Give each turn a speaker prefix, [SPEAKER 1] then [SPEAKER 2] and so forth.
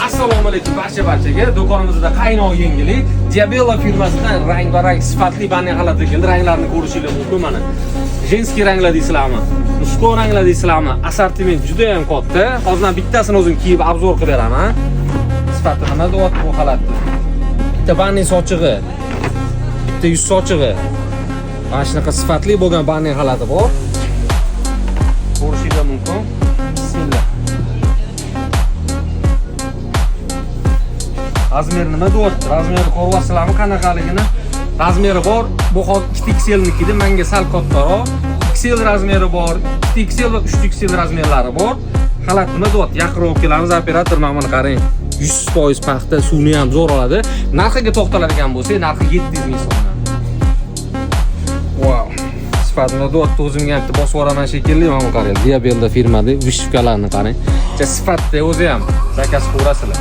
[SPEAKER 1] Assalomu alaykum barchaga. Do'konimizda qaynoq yengillik Diabella firmasidan rang-barang sifatli banner xalatlar keldi. Ranglarni ko'rishingiz mumkin mana. Jenskiy ranglar deysizlarmi? Musko ranglar deysizlarmi? Assortiment juda ham katta. Hozir bittasini o'zim kiyib obzor qilib beraman. Sifati nima deyapti bu xalatni? Bitta banner sochig'i, bitta yuz sochig'i. Mana shunaqa sifatli bo'lgan banner xalati bor. Ko'rishingiz mumkin. Bismillah. Razmeri nima deyapti? Razmeri ko'ryapsizlarmi qanaqaligini? Razmeri bor. Bu hozir 2XL'nikida menga sal kattaroq. XL razmeri bor, 2XL va 3XL razmerlari bor. Xalat nima deyapti? Yaqinroq kelamiz, operator mana qarang. 100% paxta, suvni ham zo'r oladi. Narxiga to'xtaladigan bo'lsak, narxi 700 ming so'mdan. Wow. Sifatini deyapti, o'zimga ham bosib yuboraman shekilli, mana qarang. Diabella firmada vishkalarni qarang. Sifatda o'zi ham zakaz ko'rasizlar.